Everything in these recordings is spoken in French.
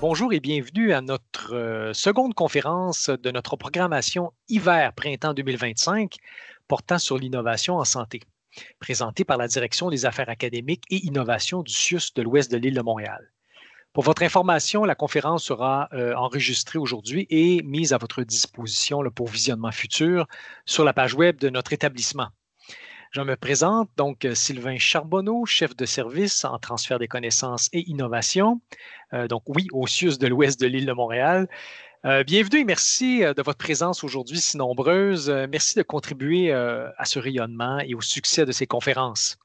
Bonjour et bienvenue à notre seconde conférence de notre programmation hiver-printemps 2025 portant sur l'innovation en santé, présentée par la Direction des affaires académiques et innovation du CIUS de l'Ouest de l'île de Montréal. Pour votre information, la conférence sera enregistrée aujourd'hui et mise à votre disposition pour visionnement futur sur la page web de notre établissement. Je me présente donc Sylvain Charbonneau, chef de service en transfert des connaissances et innovation, au CIUS de l'Ouest de l'île de Montréal. Bienvenue et merci de votre présence aujourd'hui si nombreuse. Merci de contribuer à ce rayonnement et au succès de ces conférences.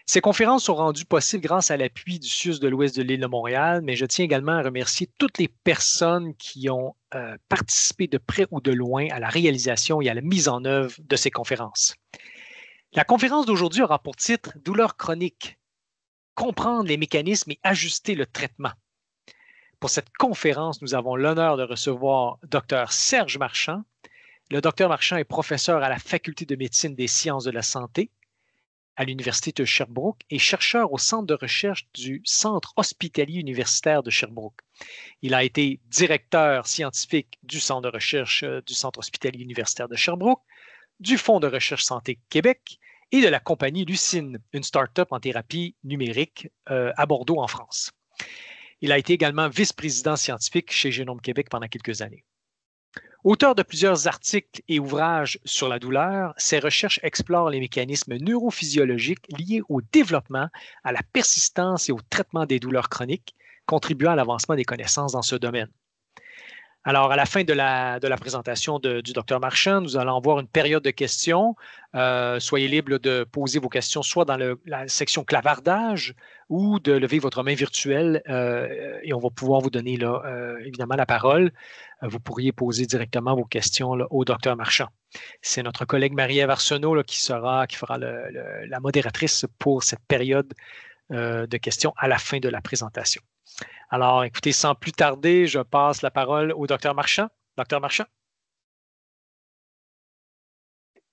Ces conférences sont rendues possibles grâce à l'appui du CIUS de l'Ouest de l'île de Montréal, mais je tiens également à remercier toutes les personnes qui ont participé de près ou de loin à la réalisation et à la mise en œuvre de ces conférences. La conférence d'aujourd'hui aura pour titre « Douleurs chroniques, comprendre les mécanismes et ajuster le traitement ». Pour cette conférence, nous avons l'honneur de recevoir Dr Serge Marchand. Le Dr Marchand est professeur à la Faculté de médecine des sciences de la santé à l'Université de Sherbrooke et chercheur au centre de recherche du Centre hospitalier universitaire de Sherbrooke. Il a été directeur scientifique du centre de recherche du Centre hospitalier universitaire de Sherbrooke, du Fonds de recherche santé Québec et de la compagnie Lucine, une start-up en thérapie numérique à Bordeaux, en France. Il a été également vice-président scientifique chez Génome Québec pendant quelques années. Auteur de plusieurs articles et ouvrages sur la douleur, ses recherches explorent les mécanismes neurophysiologiques liés au développement, à la persistance et au traitement des douleurs chroniques, contribuant à l'avancement des connaissances dans ce domaine. Alors, à la fin de la présentation du Dr Marchand, nous allons avoir une période de questions. Soyez libre de poser vos questions soit dans la section clavardage ou de lever votre main virtuelle et on va pouvoir vous donner évidemment la parole. Vous pourriez poser directement vos questions au Dr Marchand. C'est notre collègue Marie-Ève Arsenault qui fera la modératrice pour cette période de questions à la fin de la présentation. Alors, écoutez, sans plus tarder, je passe la parole au Dr Marchand. Dr Marchand.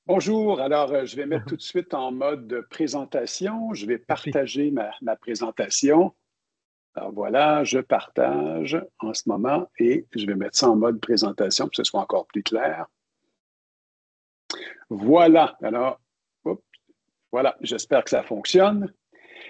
Bonjour. Alors, je vais mettre tout de suite en mode présentation. Je vais partager ma présentation. Alors voilà, je partage en ce moment et je vais mettre ça en mode présentation pour que ce soit encore plus clair. Voilà. Alors, voilà, j'espère que ça fonctionne.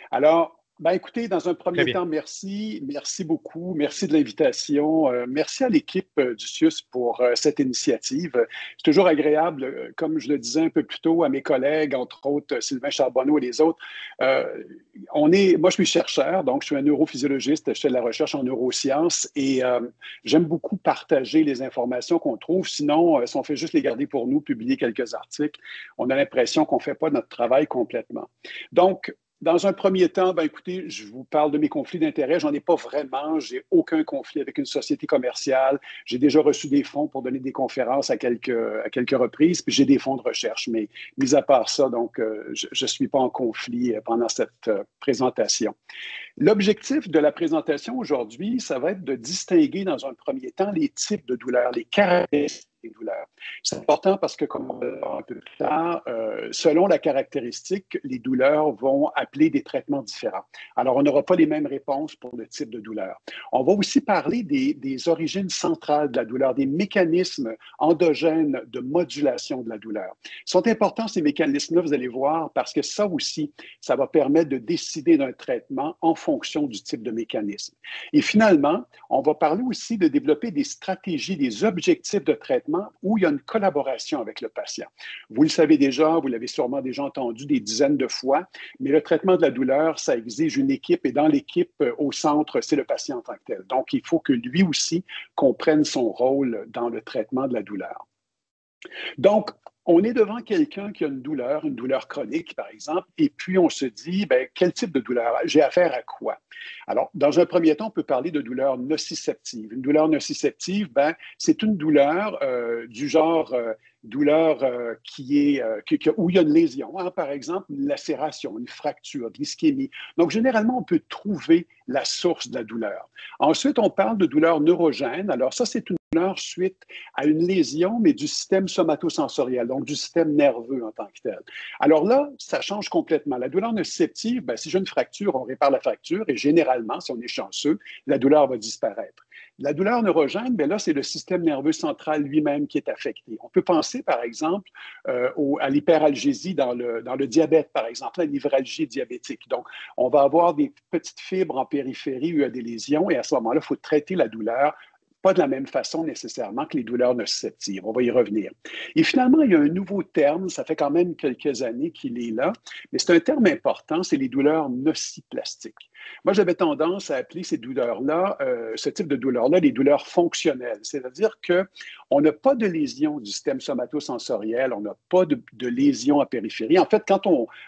Alors, écoutez, dans un premier temps, merci beaucoup. Merci de l'invitation. Merci à l'équipe du CIUS pour cette initiative. C'est toujours agréable, comme je le disais un peu plus tôt à mes collègues, entre autres Sylvain Charbonneau et les autres. Moi, je suis chercheur, donc je suis un neurophysiologiste, je fais de la recherche en neurosciences et j'aime beaucoup partager les informations qu'on trouve. Sinon, si on fait juste les garder pour nous, publier quelques articles, on a l'impression qu'on ne fait pas notre travail complètement. Donc, dans un premier temps, écoutez, je vous parle de mes conflits d'intérêts. J'en ai pas vraiment. J'ai aucun conflit avec une société commerciale. J'ai déjà reçu des fonds pour donner des conférences à quelques reprises, puis j'ai des fonds de recherche. Mais mis à part ça, donc, je ne suis pas en conflit pendant cette présentation. L'objectif de la présentation aujourd'hui, ça va être de distinguer dans un premier temps les types de douleurs, les caractéristiques des douleurs. C'est important parce que, comme on va le voir un peu plus tard, selon la caractéristique, les douleurs vont appeler des traitements différents. Alors, on n'aura pas les mêmes réponses pour le type de douleur. On va aussi parler des origines centrales de la douleur, des mécanismes endogènes de modulation de la douleur. Ils sont importants, ces mécanismes-là, vous allez voir, parce que ça aussi, ça va permettre de décider d'un traitement en fonction du type de mécanisme. Et finalement, on va parler aussi de développer des stratégies, des objectifs de traitement où il y a une collaboration avec le patient. Vous le savez déjà, vous l'avez sûrement déjà entendu des dizaines de fois, mais le traitement de la douleur, ça exige une équipe et dans l'équipe, au centre, c'est le patient en tant que tel. Donc, il faut que lui aussi comprenne son rôle dans le traitement de la douleur. Donc, on est devant quelqu'un qui a une douleur chronique, par exemple, et puis on se dit, quel type de douleur? J'ai affaire à quoi? Alors, dans un premier temps, on peut parler de douleur nociceptive. Une douleur nociceptive, c'est une douleur du genre douleur où il y a une lésion, hein, par exemple une lacération, une fracture, de l'ischémie. Donc, généralement, on peut trouver la source de la douleur. Ensuite, on parle de douleur neurogène. Alors, ça, c'est une douleur suite à une lésion, mais du système somatosensoriel, donc du système nerveux en tant que tel. Alors là, ça change complètement. La douleur nociceptive, ben, si j'ai une fracture, on répare la fracture et généralement, si on est chanceux, la douleur va disparaître. La douleur neurogène, bien là, c'est le système nerveux central lui-même qui est affecté. On peut penser, par exemple, à l'hyperalgésie dans le diabète, par exemple, la névralgie diabétique. Donc, on va avoir des petites fibres en périphérie où il y a des lésions et à ce moment-là, il faut traiter la douleur pas de la même façon nécessairement que les douleurs nociceptives. On va y revenir. Et finalement, il y a un nouveau terme, ça fait quand même quelques années qu'il est là, mais c'est un terme important, c'est les douleurs nociplastiques. Moi, j'avais tendance à appeler ces douleurs-là, ce type de douleurs-là, les douleurs fonctionnelles. C'est-à-dire qu'on n'a pas de lésion du système somatosensoriel, on n'a pas de lésion à périphérie. En fait, quand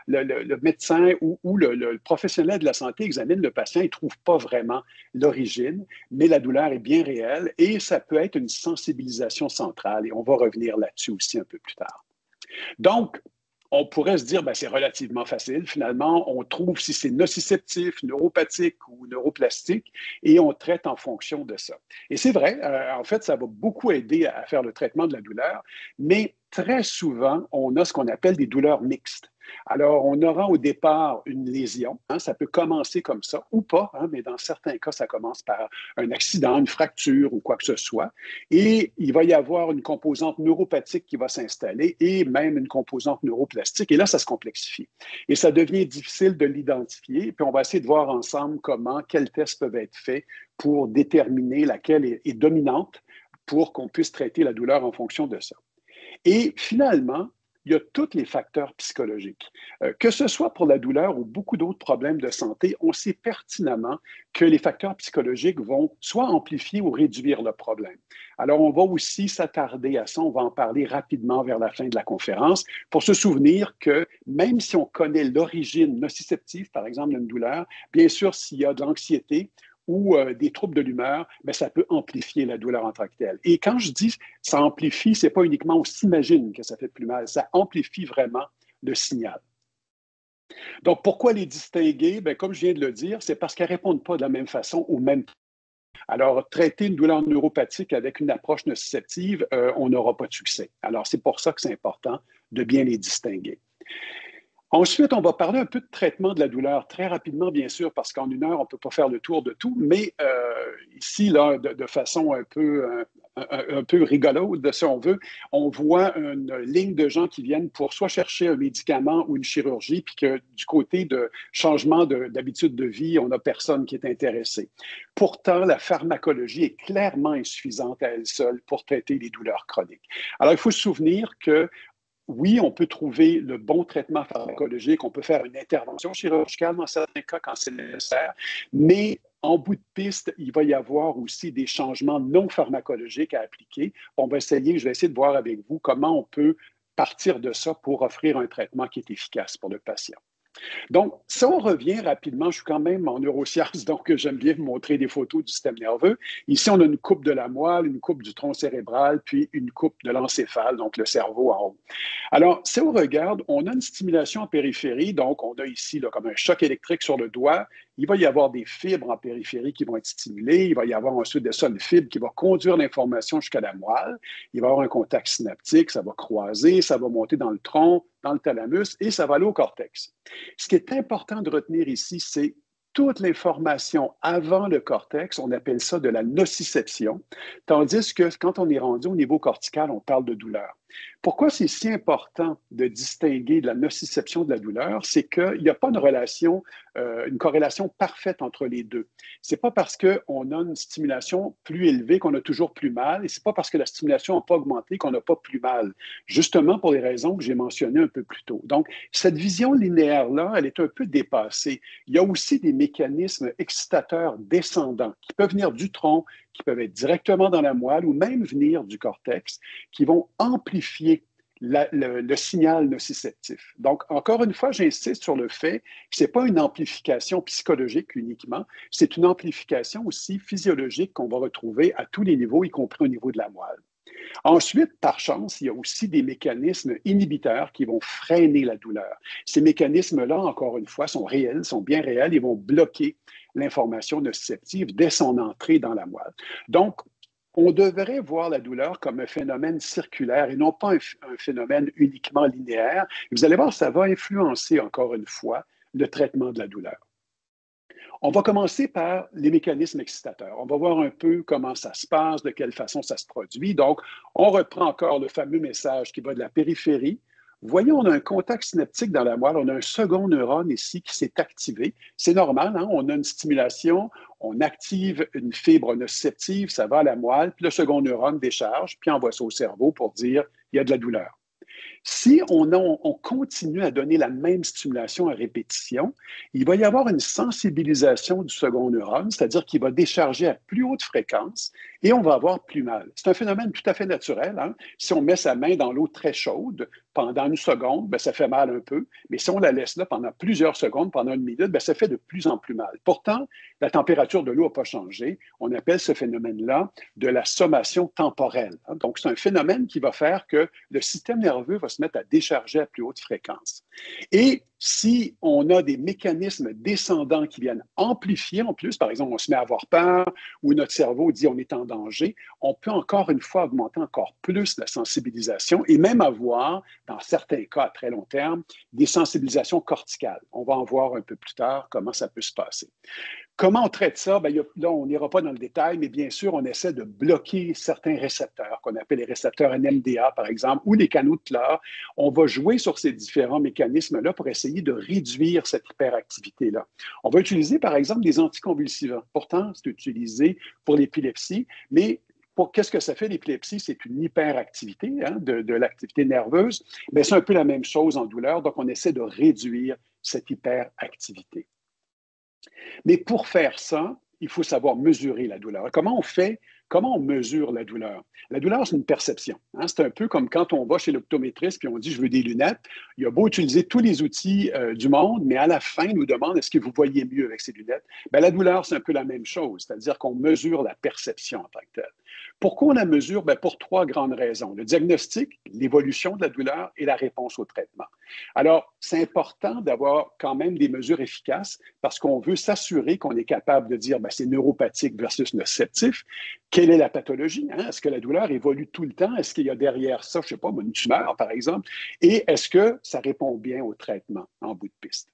le médecin ou le professionnel de la santé examine le patient, il ne trouve pas vraiment l'origine, mais la douleur est bien réelle et ça peut être une sensibilisation centrale. Et on va revenir là-dessus aussi un peu plus tard. Donc, on pourrait se dire, ben, c'est relativement facile. Finalement, on trouve si c'est nociceptif, neuropathique ou neuroplastique et on traite en fonction de ça. Et c'est vrai, en fait, ça va beaucoup aider à faire le traitement de la douleur, mais très souvent, on a ce qu'on appelle des douleurs mixtes. Alors, on aura au départ une lésion, hein, ça peut commencer comme ça ou pas, hein, mais dans certains cas, ça commence par un accident, une fracture ou quoi que ce soit. Et il va y avoir une composante neuropathique qui va s'installer et même une composante neuroplastique. Et là, ça se complexifie. Et ça devient difficile de l'identifier. Puis on va essayer de voir ensemble quels tests peuvent être faits pour déterminer laquelle est dominante pour qu'on puisse traiter la douleur en fonction de ça. Et finalement, il y a tous les facteurs psychologiques. Que ce soit pour la douleur ou beaucoup d'autres problèmes de santé, on sait pertinemment que les facteurs psychologiques vont soit amplifier ou réduire le problème. Alors, on va aussi s'attarder à ça, on va en parler rapidement vers la fin de la conférence pour se souvenir que même si on connaît l'origine nociceptive, par exemple, d'une douleur, bien sûr, s'il y a de l'anxiété, ou des troubles de l'humeur, bien, ça peut amplifier la douleur en tant que telle. Et quand je dis ça amplifie, ce n'est pas uniquement on s'imagine que ça fait plus mal, ça amplifie vraiment le signal. Donc, pourquoi les distinguer? Bien, comme je viens de le dire, c'est parce qu'elles ne répondent pas de la même façon au même temps. Alors, traiter une douleur neuropathique avec une approche nociceptive, on n'aura pas de succès. Alors, c'est pour ça que c'est important de bien les distinguer. Ensuite, on va parler un peu de traitement de la douleur, très rapidement, bien sûr, parce qu'en une heure, on ne peut pas faire le tour de tout, mais ici, là, de façon un peu rigolote, si on veut, on voit une ligne de gens qui viennent pour soit chercher un médicament ou une chirurgie, puis que du côté de changement d'habitude de vie, on n'a personne qui est intéressé. Pourtant, la pharmacologie est clairement insuffisante à elle seule pour traiter les douleurs chroniques. Alors, il faut se souvenir que oui, on peut trouver le bon traitement pharmacologique, on peut faire une intervention chirurgicale dans certains cas quand c'est nécessaire, mais en bout de piste, il va y avoir aussi des changements non pharmacologiques à appliquer. Je vais essayer de voir avec vous comment on peut partir de ça pour offrir un traitement qui est efficace pour le patient. Donc, si on revient rapidement, je suis quand même en neurosciences, donc j'aime bien vous montrer des photos du système nerveux. Ici, on a une coupe de la moelle, une coupe du tronc cérébral, puis une coupe de l'encéphale, donc le cerveau en haut. Alors, si on regarde, on a une stimulation en périphérie, donc on a ici là, comme un choc électrique sur le doigt. Il va y avoir des fibres en périphérie qui vont être stimulées. Il va y avoir ensuite de ça une fibre qui va conduire l'information jusqu'à la moelle. Il va y avoir un contact synaptique, ça va croiser, ça va monter dans le tronc, dans le thalamus et ça va aller au cortex. Ce qui est important de retenir ici, c'est toute l'information avant le cortex, on appelle ça de la nociception, tandis que quand on est rendu au niveau cortical, on parle de douleur. Pourquoi c'est si important de distinguer de la nociception de la douleur? C'est qu'il n'y a pas une corrélation parfaite entre les deux. Ce n'est pas parce qu'on a une stimulation plus élevée qu'on a toujours plus mal, et ce n'est pas parce que la stimulation n'a pas augmenté qu'on n'a pas plus mal, justement pour les raisons que j'ai mentionnées un peu plus tôt. Donc, cette vision linéaire-là, elle est un peu dépassée. Il y a aussi des mécanismes excitateurs descendants qui peuvent venir du tronc, qui peuvent être directement dans la moelle ou même venir du cortex, qui vont amplifier le signal nociceptif. Donc, encore une fois, j'insiste sur le fait que ce n'est pas une amplification psychologique uniquement, c'est une amplification aussi physiologique qu'on va retrouver à tous les niveaux, y compris au niveau de la moelle. Ensuite, par chance, il y a aussi des mécanismes inhibiteurs qui vont freiner la douleur. Ces mécanismes-là, encore une fois, sont réels, sont bien réels, ils vont bloquer l'information nociceptive dès son entrée dans la moelle. Donc, on devrait voir la douleur comme un phénomène circulaire et non pas un phénomène uniquement linéaire. Vous allez voir, ça va influencer, encore une fois, le traitement de la douleur. On va commencer par les mécanismes excitateurs. On va voir un peu comment ça se passe, de quelle façon ça se produit. Donc, on reprend encore le fameux message qui va de la périphérie. Vous voyez, on a un contact synaptique dans la moelle, on a un second neurone ici qui s'est activé. C'est normal, hein? On a une stimulation, on active une fibre nociceptive, ça va à la moelle, puis le second neurone décharge, puis envoie ça au cerveau pour dire il y a de la douleur. Si on continue à donner la même stimulation à répétition, il va y avoir une sensibilisation du second neurone, c'est-à-dire qu'il va décharger à plus haute fréquence et on va avoir plus mal. C'est un phénomène tout à fait naturel. Hein? Si on met sa main dans l'eau très chaude pendant une seconde, bien, ça fait mal un peu, mais si on la laisse là pendant plusieurs secondes, pendant une minute, bien, ça fait de plus en plus mal. Pourtant, la température de l'eau n'a pas changé. On appelle ce phénomène-là de la sommation temporelle. Hein? Donc, c'est un phénomène qui va faire que le système nerveux va se mettre à décharger à plus haute fréquence. Et si on a des mécanismes descendants qui viennent amplifier en plus, par exemple, on se met à avoir peur ou notre cerveau dit on est en danger, on peut encore une fois augmenter encore plus la sensibilisation et même avoir, dans certains cas à très long terme, des sensibilisations corticales. On va en voir un peu plus tard comment ça peut se passer. Comment on traite ça? Bien, là, on n'ira pas dans le détail, mais bien sûr, on essaie de bloquer certains récepteurs, qu'on appelle les récepteurs NMDA, par exemple, ou les canaux de chlore. On va jouer sur ces différents mécanismes-là pour essayer de réduire cette hyperactivité-là. On va utiliser, par exemple, des anticonvulsivants. Pourtant, c'est utilisé pour l'épilepsie, mais qu'est-ce que ça fait, l'épilepsie? C'est une hyperactivité hein, de l'activité nerveuse. Mais c'est un peu la même chose en douleur, donc on essaie de réduire cette hyperactivité. Mais pour faire ça, il faut savoir mesurer la douleur. Comment on fait? Comment on mesure la douleur? La douleur, c'est une perception. Hein? C'est un peu comme quand on va chez l'optométriste et on dit « je veux des lunettes ». Il a beau utiliser tous les outils du monde, mais à la fin, il nous demande « est-ce que vous voyez mieux avec ces lunettes ?» Bien, la douleur, c'est un peu la même chose, c'est-à-dire qu'on mesure la perception en tant que telle. Pourquoi on la mesure? Bien, pour trois grandes raisons. Le diagnostic, l'évolution de la douleur et la réponse au traitement. Alors, c'est important d'avoir quand même des mesures efficaces parce qu'on veut s'assurer qu'on est capable de dire ben, c'est neuropathique versus nociceptif. Quelle est la pathologie? Hein? Est-ce que la douleur évolue tout le temps? Est-ce qu'il y a derrière ça, je ne sais pas, une tumeur, par exemple? Et est-ce que ça répond bien au traitement en bout de piste?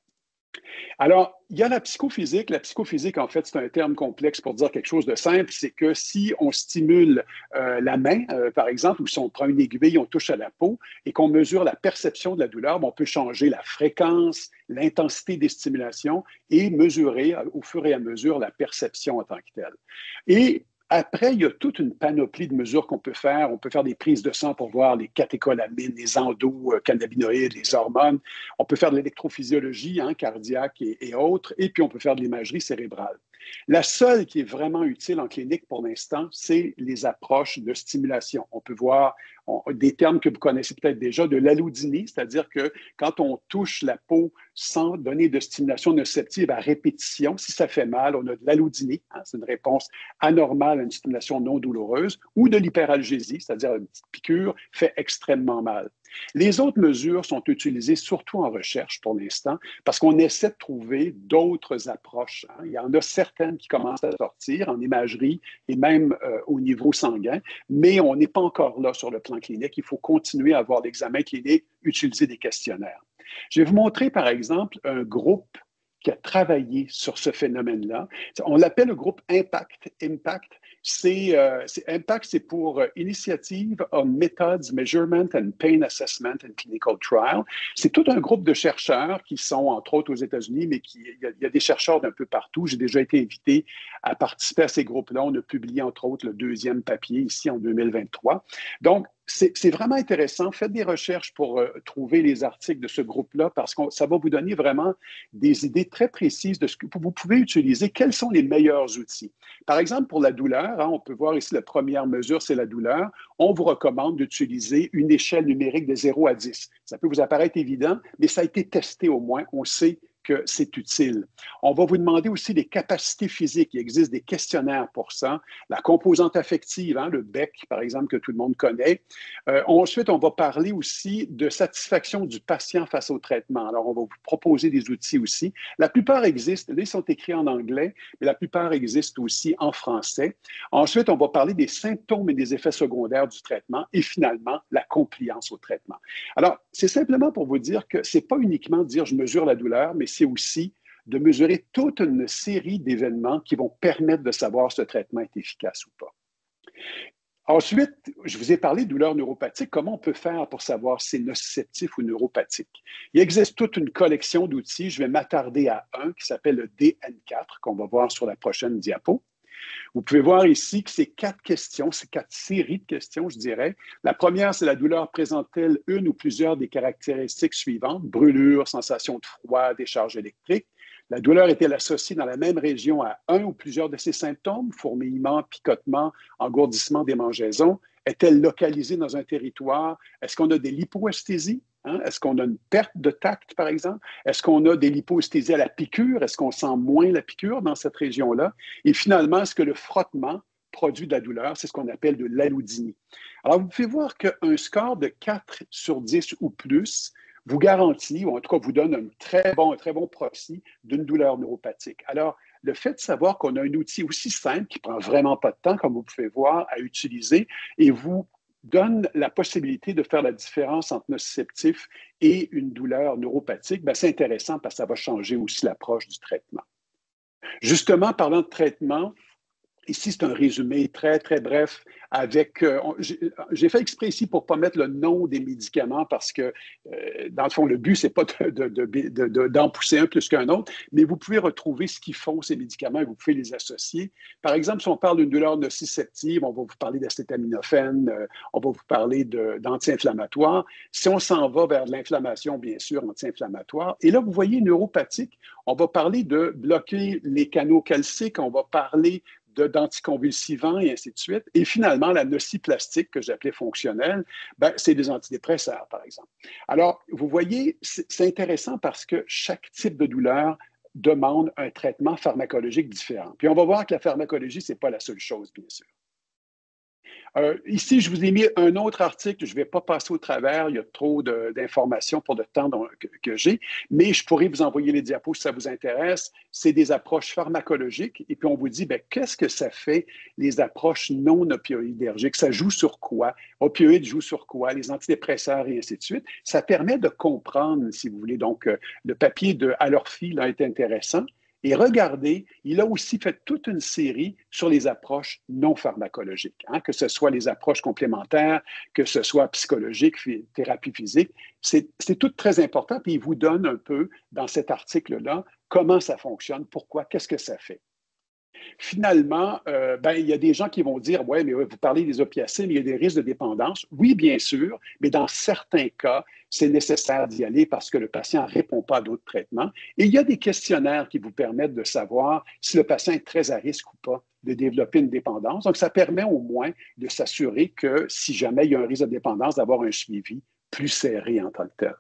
Alors, il y a la psychophysique. La psychophysique, en fait, c'est un terme complexe pour dire quelque chose de simple. C'est que si on stimule la main, par exemple, ou si on prend une aiguille, on touche à la peau et qu'on mesure la perception de la douleur, on peut changer la fréquence, l'intensité des stimulations et mesurer au fur et à mesure la perception en tant que telle. Et après, il y a toute une panoplie de mesures qu'on peut faire. On peut faire des prises de sang pour voir les catécholamines, les endocannabinoïdes, les hormones. On peut faire de l'électrophysiologie hein, cardiaque et autres. Et puis, on peut faire de l'imagerie cérébrale. La seule qui est vraiment utile en clinique pour l'instant, c'est les approches de stimulation. On peut voir des termes que vous connaissez peut-être déjà, de l'allodynie, c'est-à-dire que quand on touche la peau sans donner de stimulation nociceptive à répétition, si ça fait mal, on a de l'allodynie, hein, c'est une réponse anormale à une stimulation non douloureuse, ou de l'hyperalgésie, c'est-à-dire une petite piqûre fait extrêmement mal. Les autres mesures sont utilisées surtout en recherche pour l'instant parce qu'on essaie de trouver d'autres approches. Hein. Il y en a certaines qui commencent à sortir en imagerie et même au niveau sanguin, mais on n'est pas encore là sur le plan clinique. Il faut continuer à avoir l'examen clinique, utiliser des questionnaires. Je vais vous montrer, par exemple, un groupe qui a travaillé sur ce phénomène-là. On l'appelle le groupe IMPACT. IMPACT, c'est pour Initiative on Methods, Measurement and Pain Assessment and Clinical Trial. C'est tout un groupe de chercheurs qui sont, entre autres, aux États-Unis, mais il y a des chercheurs d'un peu partout. J'ai déjà été invité à participer à ces groupes-là. On a publié, entre autres, le deuxième papier ici en 2023. Donc, c'est vraiment intéressant. Faites des recherches pour trouver les articles de ce groupe-là parce que ça va vous donner vraiment des idées très précises de ce que vous pouvez utiliser. Quels sont les meilleurs outils? Par exemple, pour la douleur, hein, on peut voir ici la première mesure, c'est la douleur. On vous recommande d'utiliser une échelle numérique de 0 à 10. Ça peut vous apparaître évident, mais ça a été testé au moins. On sait que c'est utile. On va vous demander aussi les capacités physiques. Il existe des questionnaires pour ça. La composante affective, hein, le BEC, par exemple, que tout le monde connaît. Ensuite, on va parler aussi de satisfaction du patient face au traitement. Alors, on va vous proposer des outils aussi. La plupart existent. Là, ils sont écrits en anglais, mais la plupart existent aussi en français. Ensuite, on va parler des symptômes et des effets secondaires du traitement et finalement, la compliance au traitement. Alors, c'est simplement pour vous dire que ce n'est pas uniquement dire je mesure la douleur, mais c'est aussi de mesurer toute une série d'événements qui vont permettre de savoir si ce traitement est efficace ou pas. Ensuite, je vous ai parlé de douleurs neuropathiques. Comment on peut faire pour savoir si c'est nociceptif ou neuropathique? Il existe toute une collection d'outils. Je vais m'attarder à un qui s'appelle le DN4, qu'on va voir sur la prochaine diapo. Vous pouvez voir ici que c'est 4 questions, c'est 4 séries de questions, je dirais. La première, c'est la douleur présente-t-elle une ou plusieurs des caractéristiques suivantes? Brûlure, sensation de froid, décharge électrique. La douleur est-elle associée dans la même région à un ou plusieurs de ces symptômes? Fourmillement, picotement, engourdissement des mangeaisons. Est-elle localisée dans un territoire? Est-ce qu'on a des lipoesthésies? Hein? Est-ce qu'on a une perte de tact, par exemple? Est-ce qu'on a des lipoesthésies à la piqûre? Est-ce qu'on sent moins la piqûre dans cette région-là? Et finalement, est-ce que le frottement produit de la douleur? C'est ce qu'on appelle de l'allodynie. Alors, vous pouvez voir qu'un score de 4 sur 10 ou plus vous garantit, ou en tout cas vous donne un très bon proxy d'une douleur neuropathique. Alors, le fait de savoir qu'on a un outil aussi simple, qui ne prend vraiment pas de temps, comme vous pouvez voir, à utiliser, et vous donne la possibilité de faire la différence entre nociceptif et une douleur neuropathique, bien, c'est intéressant parce que ça va changer aussi l'approche du traitement. Justement, parlant de traitement, ici, c'est un résumé très, très bref avec... j'ai fait exprès ici pour ne pas mettre le nom des médicaments parce que, dans le fond, le but, ce n'est pas d'en pousser un plus qu'un autre, mais vous pouvez retrouver ce qu'ils font, ces médicaments, et vous pouvez les associer. Par exemple, si on parle d'une douleur nociceptive, on va vous parler d'acétaminophène, on va vous parler d'anti-inflammatoires. Si on s'en va vers de l'inflammation, bien sûr, anti-inflammatoire. Et là, vous voyez, neuropathique, on va parler de bloquer les canaux calciques, on va parler d'anticonvulsivants et ainsi de suite. Et finalement, la nociplastique, que j'appelais fonctionnelle, ben, c'est des antidépresseurs, par exemple. Alors, vous voyez, c'est intéressant parce que chaque type de douleur demande un traitement pharmacologique différent. Puis on va voir que la pharmacologie, ce n'est pas la seule chose, bien sûr. Ici, je vous ai mis un autre article, je ne vais pas passer au travers, il y a trop d'informations pour le temps que j'ai, mais je pourrais vous envoyer les diapos si ça vous intéresse. C'est des approches pharmacologiques et puis on vous dit, bien, qu'est-ce que ça fait, les approches non opioïdergiques? Ça joue sur quoi? Opioïdes jouent sur quoi? Les antidépresseurs et ainsi de suite. Ça permet de comprendre, si vous voulez. Donc, le papier de Alorfi là, est intéressant. Et regardez, il a aussi fait toute une série sur les approches non pharmacologiques, hein, que ce soit les approches complémentaires, que ce soit psychologique, thérapie physique. C'est tout très important, puis il vous donne un peu, dans cet article-là, comment ça fonctionne, pourquoi, qu'est-ce que ça fait. Finalement, il y a des gens qui vont dire, ouais, mais vous parlez des opiacés, mais il y a des risques de dépendance. Oui, bien sûr, mais dans certains cas, c'est nécessaire d'y aller parce que le patient ne répond pas à d'autres traitements. Et il y a des questionnaires qui vous permettent de savoir si le patient est très à risque ou pas de développer une dépendance. Donc, ça permet au moins de s'assurer que si jamais il y a un risque de dépendance, d'avoir un suivi plus serré en tant que tel.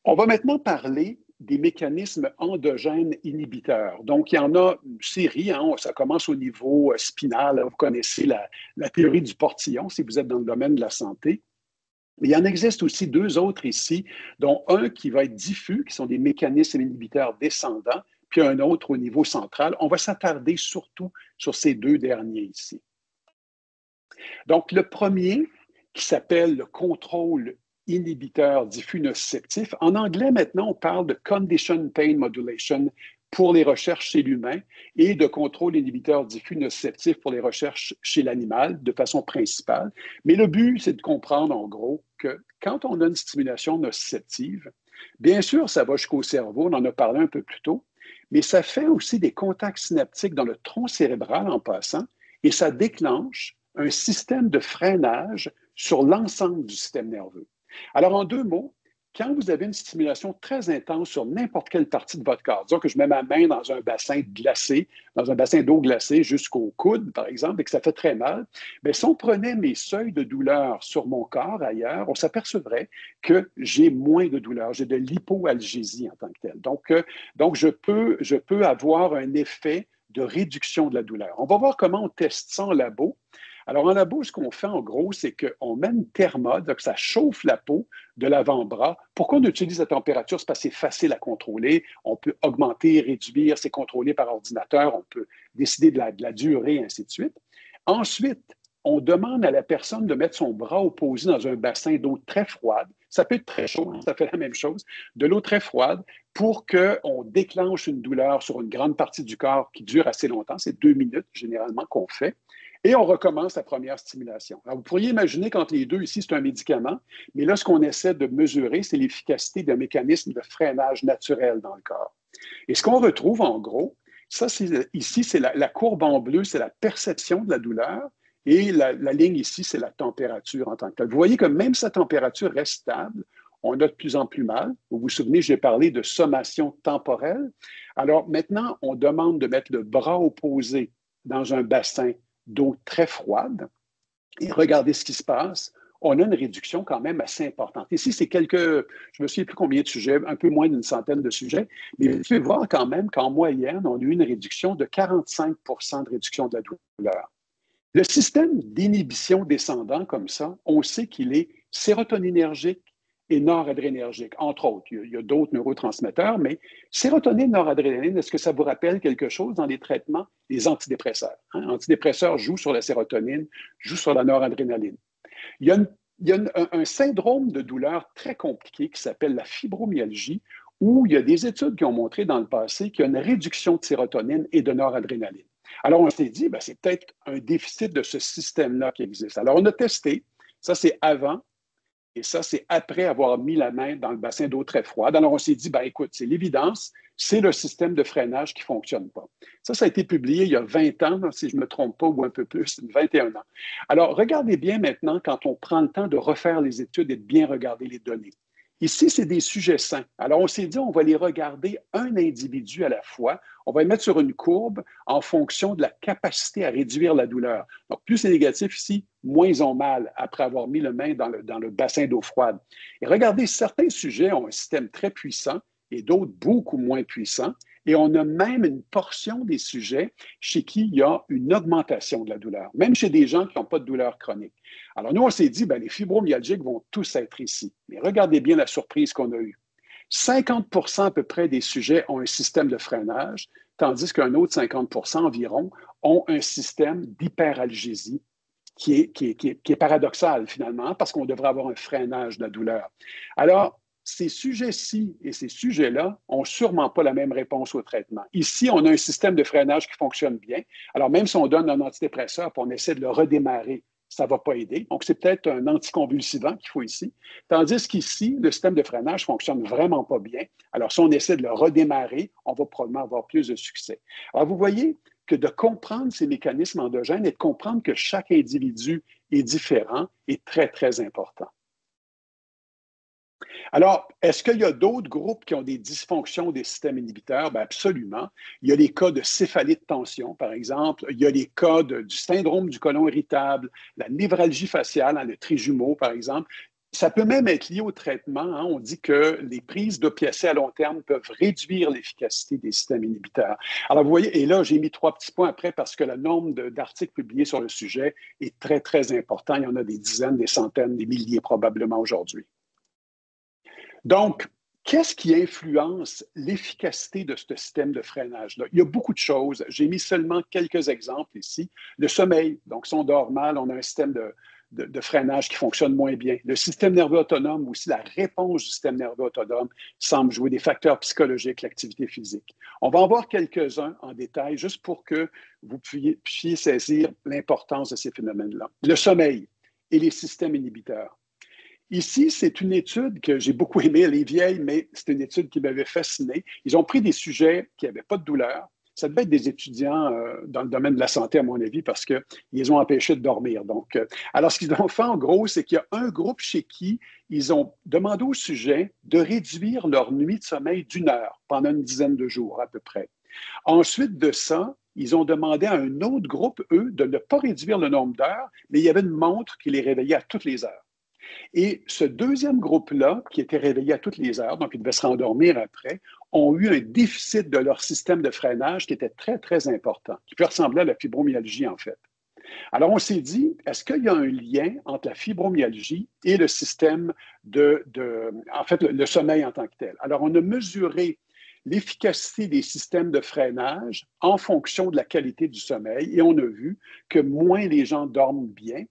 On va maintenant parler des mécanismes endogènes inhibiteurs. Donc, il y en a une série, hein, ça commence au niveau spinal. Vous connaissez la théorie du portillon si vous êtes dans le domaine de la santé. Mais il y en existe aussi 2 autres ici, dont un qui va être diffus, qui sont des mécanismes inhibiteurs descendants, puis un autre au niveau central. On va s'attarder surtout sur ces 2 derniers ici. Donc, le premier, qui s'appelle le contrôle inhibiteur diffus nociceptif. En anglais, maintenant, on parle de condition pain modulation pour les recherches chez l'humain et de contrôle inhibiteur diffus nociceptif pour les recherches chez l'animal de façon principale. Mais le but, c'est de comprendre en gros que quand on a une stimulation nociceptive, bien sûr, ça va jusqu'au cerveau, on en a parlé un peu plus tôt, mais ça fait aussi des contacts synaptiques dans le tronc cérébral en passant et ça déclenche un système de freinage sur l'ensemble du système nerveux. Alors, en 2 mots, quand vous avez une stimulation très intense sur n'importe quelle partie de votre corps, disons que je mets ma main dans un bassin glacé, dans un bassin d'eau glacée jusqu'au coude, par exemple, et que ça fait très mal, bien, si on prenait mes seuils de douleur sur mon corps ailleurs, on s'apercevrait que j'ai moins de douleur, j'ai de l'hypoalgésie en tant que telle. Donc je peux avoir un effet de réduction de la douleur. On va voir comment on teste ça en labo. Alors, en labo, ce qu'on fait, en gros, c'est qu'on met une thermode, donc ça chauffe la peau de l'avant-bras. Pourquoi on utilise la température? C'est parce que c'est facile à contrôler. On peut augmenter, réduire, c'est contrôlé par ordinateur. On peut décider de la durée, et ainsi de suite. Ensuite, on demande à la personne de mettre son bras opposé dans un bassin d'eau très froide. Ça peut être très chaud, ça fait la même chose. De l'eau très froide pour qu'on déclenche une douleur sur une grande partie du corps qui dure assez longtemps. C'est 2 minutes généralement qu'on fait. Et on recommence la première stimulation. Alors, vous pourriez imaginer qu'entre les deux, ici, c'est un médicament, mais là, ce qu'on essaie de mesurer, c'est l'efficacité d'un mécanisme de freinage naturel dans le corps. Et ce qu'on retrouve, en gros, ça, ici, c'est la courbe en bleu, c'est la perception de la douleur, et la ligne ici, c'est la température en tant que telle. Vous voyez que même si la température reste stable, on a de plus en plus mal. Vous vous souvenez, j'ai parlé de sommation temporelle. Alors maintenant, on demande de mettre le bras opposé dans un bassin d'eau très froide et regardez ce qui se passe. On a une réduction quand même assez importante. Ici, c'est je ne me souviens plus combien de sujets, un peu moins d'une centaine de sujets, mais vous pouvez voir quand même qu'en moyenne, on a eu une réduction de 45 de réduction de la douleur. Le système d'inhibition descendant comme ça, on sait qu'il est sérotoninergique et noradrénergique, entre autres. Il y a d'autres neurotransmetteurs, mais sérotonine, noradrénaline, est-ce que ça vous rappelle quelque chose dans les traitements? Les antidépresseurs. Hein? Antidépresseurs jouent sur la sérotonine, jouent sur la noradrénaline. Il y a un syndrome de douleur très compliqué qui s'appelle la fibromyalgie, où il y a des études qui ont montré dans le passé qu'il y a une réduction de sérotonine et de noradrénaline. Alors, on s'est dit, ben, c'est peut-être un déficit de ce système-là qui existe. Alors, on a testé, ça c'est avant, et ça c'est après avoir mis la main dans le bassin d'eau très froide. Alors, on s'est dit, ben, écoute, c'est l'évidence, c'est le système de freinage qui ne fonctionne pas. Ça a été publié il y a 20 ans, si je ne me trompe pas, ou un peu plus, 21 ans. Alors, regardez bien maintenant quand on prend le temps de refaire les études et de bien regarder les données. Ici, c'est des sujets sains. Alors, on s'est dit, on va les regarder un individu à la fois. On va les mettre sur une courbe en fonction de la capacité à réduire la douleur. Donc, plus c'est négatif ici, moins ils ont mal après avoir mis la main dans le bassin d'eau froide. Et regardez, certains sujets ont un système très puissant et d'autres beaucoup moins puissants. Et on a même une portion des sujets chez qui il y a une augmentation de la douleur, même chez des gens qui n'ont pas de douleur chronique. Alors nous, on s'est dit, ben, les fibromyalgiques vont tous être ici. Mais regardez bien la surprise qu'on a eue. 50 à peu près des sujets ont un système de freinage, tandis qu'un autre 50 environ ont un système d'hyperalgésie qui est paradoxal finalement, parce qu'on devrait avoir un freinage de la douleur. Alors, ces sujets-ci et ces sujets-là n'ont sûrement pas la même réponse au traitement. Ici, on a un système de freinage qui fonctionne bien. Alors, même si on donne un antidépresseur et on essaie de le redémarrer, ça ne va pas aider. Donc, c'est peut-être un anticonvulsivant qu'il faut ici. Tandis qu'ici, le système de freinage ne fonctionne vraiment pas bien. Alors, si on essaie de le redémarrer, on va probablement avoir plus de succès. Alors, vous voyez que de comprendre ces mécanismes endogènes et de comprendre que chaque individu est différent est très, très important. Alors, est-ce qu'il y a d'autres groupes qui ont des dysfonctions des systèmes inhibiteurs? Bien, absolument. Il y a les cas de céphalie de tension, par exemple. Il y a les cas du syndrome du côlon irritable, la névralgie faciale, le trijumeau, par exemple. Ça peut même être lié au traitement. Hein. On dit que les prises d'opiacés à long terme peuvent réduire l'efficacité des systèmes inhibiteurs. Alors, vous voyez, et là, j'ai mis 3 petits points après parce que le nombre d'articles publiés sur le sujet est très, très important. Il y en a des dizaines, des centaines, des milliers probablement aujourd'hui. Donc, qu'est-ce qui influence l'efficacité de ce système de freinage-là? Il y a beaucoup de choses. J'ai mis seulement quelques exemples ici. Le sommeil, donc si on dort mal, on a un système de freinage qui fonctionne moins bien. Le système nerveux autonome, aussi la réponse du système nerveux autonome semble jouer des facteurs psychologiques, l'activité physique. On va en voir quelques-uns en détail, juste pour que vous puissiez saisir l'importance de ces phénomènes-là. Le sommeil et les systèmes inhibiteurs. Ici, c'est une étude que j'ai beaucoup aimée, elle est vieille, mais c'est une étude qui m'avait fasciné. Ils ont pris des sujets qui n'avaient pas de douleur, Ça devait être des étudiants dans le domaine de la santé, à mon avis, parce qu'ils les ont empêchés de dormir. Donc, alors, ce qu'ils ont fait, en gros, c'est qu'il y a un groupe chez qui ils ont demandé au sujet de réduire leur nuit de sommeil d'1 heure pendant une dizaine de jours, à peu près. Ensuite de ça, ils ont demandé à un autre groupe, eux, de ne pas réduire le nombre d'heures, mais il y avait une montre qui les réveillait à toutes les heures. Et ce deuxième groupe-là, qui était réveillé à toutes les heures, donc ils devaient se rendormir après, ont eu un déficit de leur système de freinage qui était très, très important, qui peut ressembler à la fibromyalgie, en fait. Alors, on s'est dit, est-ce qu'il y a un lien entre la fibromyalgie et le système en fait, le sommeil en tant que tel? Alors, on a mesuré l'efficacité des systèmes de freinage en fonction de la qualité du sommeil et on a vu que moins les gens dorment bien,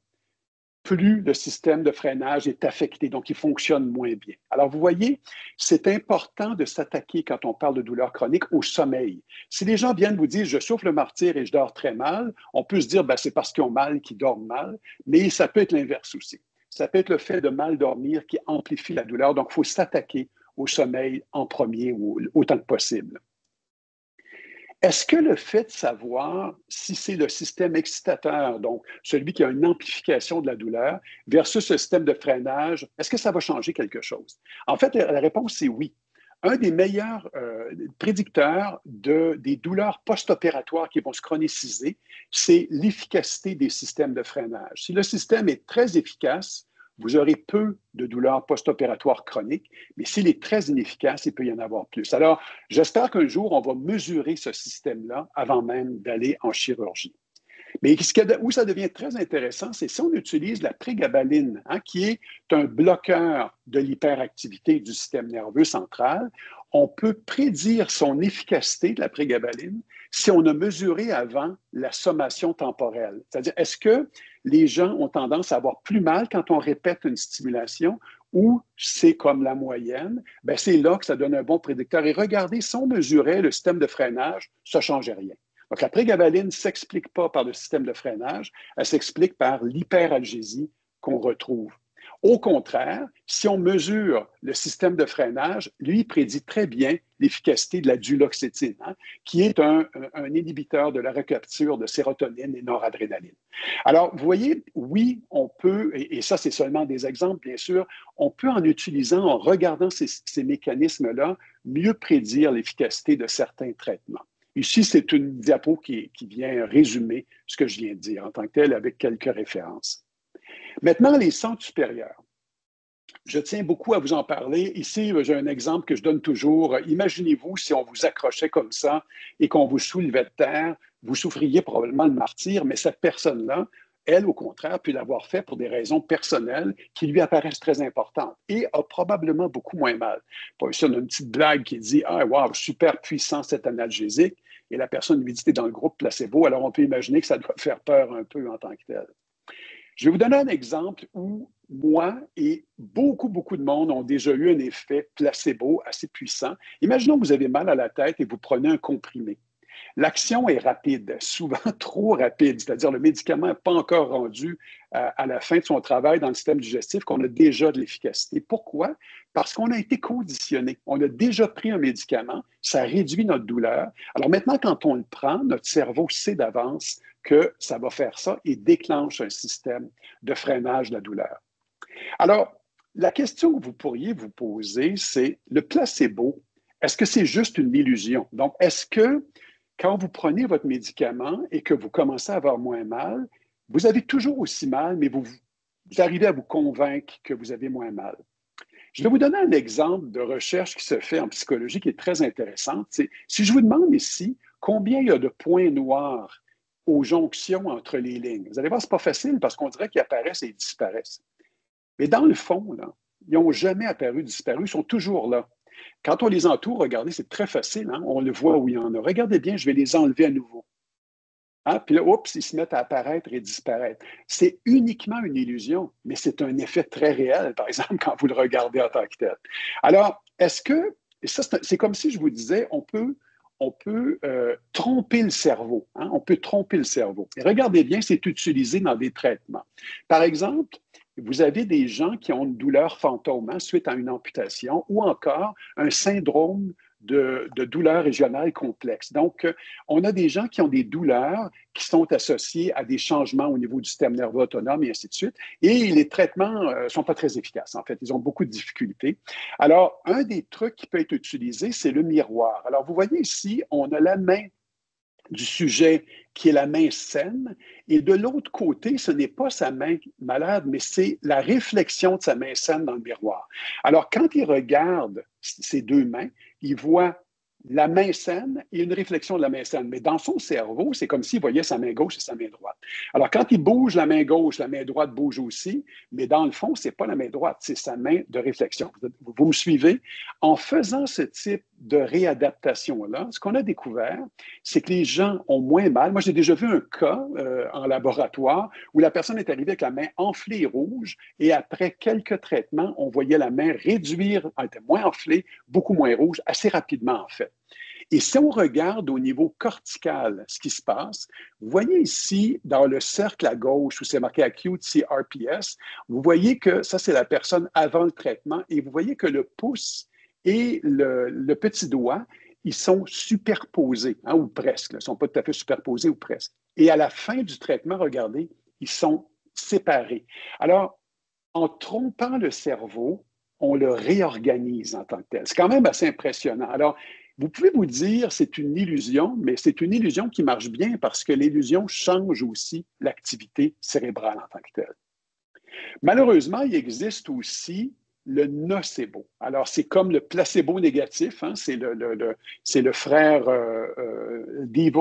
plus le système de freinage est affecté, donc il fonctionne moins bien. Alors, vous voyez, c'est important de s'attaquer, quand on parle de douleurs chroniques, au sommeil. Si les gens viennent vous dire « je souffre le martyre et je dors très mal », on peut se dire « c'est parce qu'ils ont mal qu'ils dorment mal », mais ça peut être l'inverse aussi. Ça peut être le fait de mal dormir qui amplifie la douleur, donc il faut s'attaquer au sommeil en premier ou autant que possible. Est-ce que le fait de savoir si c'est le système excitateur, donc celui qui a une amplification de la douleur, versus le système de freinage, est-ce que ça va changer quelque chose? En fait, la réponse, c'est oui. Un des meilleurs prédicteurs des douleurs post-opératoires qui vont se chroniciser, c'est l'efficacité des systèmes de freinage. Si le système est très efficace, vous aurez peu de douleurs post-opératoires chroniques, mais s'il est très inefficace, il peut y en avoir plus. Alors, j'espère qu'un jour, on va mesurer ce système-là avant même d'aller en chirurgie. Mais où ça devient très intéressant, c'est si on utilise la prégabaline, qui est un bloqueur de l'hyperactivité du système nerveux central, on peut prédire son efficacité de la prégabaline si on a mesuré avant la sommation temporelle. C'est-à-dire, est-ce que les gens ont tendance à avoir plus mal quand on répète une stimulation ou c'est comme la moyenne? Bien, c'est là que ça donne un bon prédicteur. Et regardez, si on mesurait le système de freinage, ça ne changeait rien. Donc, la prégabaline ne s'explique pas par le système de freinage, elle s'explique par l'hyperalgésie qu'on retrouve. Au contraire, si on mesure le système de freinage, lui prédit très bien l'efficacité de la duloxétine, qui est un inhibiteur de la recapture de sérotonine et noradrénaline. Alors, vous voyez, oui, on peut, et ça c'est seulement des exemples, bien sûr, on peut en utilisant, en regardant ces mécanismes-là, mieux prédire l'efficacité de certains traitements. Ici, c'est une diapo qui vient résumer ce que je viens de dire en tant que tel avec quelques références. Maintenant, les centres supérieurs. Je tiens beaucoup à vous en parler. Ici, j'ai un exemple que je donne toujours. Imaginez-vous si on vous accrochait comme ça et qu'on vous soulevait de terre, vous souffriez probablement de martyre, mais cette personne-là, elle, au contraire, peut l'avoir fait pour des raisons personnelles qui lui apparaissent très importantes et a probablement beaucoup moins mal. Pour ça, on a une petite blague qui dit « Ah, wow, super puissant cet analgésique », et la personne lui dit « T'es dans le groupe placebo », alors on peut imaginer que ça doit faire peur un peu en tant que tel. Je vais vous donner un exemple où moi et beaucoup de monde ont déjà eu un effet placebo assez puissant. Imaginons que vous avez mal à la tête et vous prenez un comprimé. L'action est rapide, souvent trop rapide, c'est-à-dire le médicament n'est pas encore rendu à la fin de son travail dans le système digestif, qu'on a déjà de l'efficacité. Pourquoi? Parce qu'on a été conditionné. On a déjà pris un médicament, ça réduit notre douleur. Alors maintenant, quand on le prend, notre cerveau sait d'avance que ça va faire ça et déclenche un système de freinage de la douleur. Alors, la question que vous pourriez vous poser, c'est le placebo, est-ce que c'est juste une illusion? Donc, est-ce que quand vous prenez votre médicament et que vous commencez à avoir moins mal, vous avez toujours aussi mal, mais vous arrivez à vous convaincre que vous avez moins mal? Je vais vous donner un exemple de recherche qui se fait en psychologie qui est très intéressante. Si je vous demande ici combien il y a de points noirs aux jonctions entre les lignes, vous allez voir, ce n'est pas facile parce qu'on dirait qu'ils apparaissent et ils disparaissent. Mais dans le fond, là, ils n'ont jamais apparu, disparu, ils sont toujours là. Quand on les entoure, regardez, c'est très facile, on le voit où il y en a. Regardez bien, je vais les enlever à nouveau. Puis là, oups, ils se mettent à apparaître et disparaître. C'est uniquement une illusion, mais c'est un effet très réel, par exemple, quand vous le regardez en tant que tel. Alors, est-ce que, et ça, c'est comme si je vous disais, on peut tromper le cerveau. On peut tromper le cerveau. Et regardez bien, c'est utilisé dans des traitements. Par exemple, vous avez des gens qui ont une douleur fantôme suite à une amputation ou encore un syndrome de douleurs régionales complexes. Donc, on a des gens qui ont des douleurs qui sont associées à des changements au niveau du système nerveux autonome et ainsi de suite. Et les traitements ne sont pas très efficaces, en fait. Ils ont beaucoup de difficultés. Alors, un des trucs qui peut être utilisé, c'est le miroir. Alors, vous voyez ici, on a la main du sujet qui est la main saine, et de l'autre côté, ce n'est pas sa main malade, mais c'est la réflexion de sa main saine dans le miroir. Alors, quand il regarde ces deux mains, il voit la main saine et une réflexion de la main saine. Mais dans son cerveau, c'est comme s'il voyait sa main gauche et sa main droite. Alors, quand il bouge la main gauche, la main droite bouge aussi, mais dans le fond, ce n'est pas la main droite, c'est sa main de réflexion. Vous me suivez? En faisant ce type de réadaptation-là, ce qu'on a découvert, c'est que les gens ont moins mal. Moi, j'ai déjà vu un cas en laboratoire où la personne est arrivée avec la main enflée et rouge, et après quelques traitements, on voyait la main réduire, elle était moins enflée, beaucoup moins rouge, assez rapidement en fait. Et si on regarde au niveau cortical ce qui se passe, vous voyez ici, dans le cercle à gauche où c'est marqué acute CRPS, vous voyez que ça, c'est la personne avant le traitement, et vous voyez que le pouce et le petit doigt, ils sont superposés, hein, ou presque. Ils ne sont pas tout à fait superposés ou presque. Et à la fin du traitement, regardez, ils sont séparés. Alors, en trompant le cerveau, on le réorganise en tant que tel. C'est quand même assez impressionnant. Alors, vous pouvez vous dire c'est une illusion, mais c'est une illusion qui marche bien parce que l'illusion change aussi l'activité cérébrale en tant que telle. Malheureusement, il existe aussi le nocebo. Alors, c'est comme le placebo négatif, hein? C'est le frère d'Evil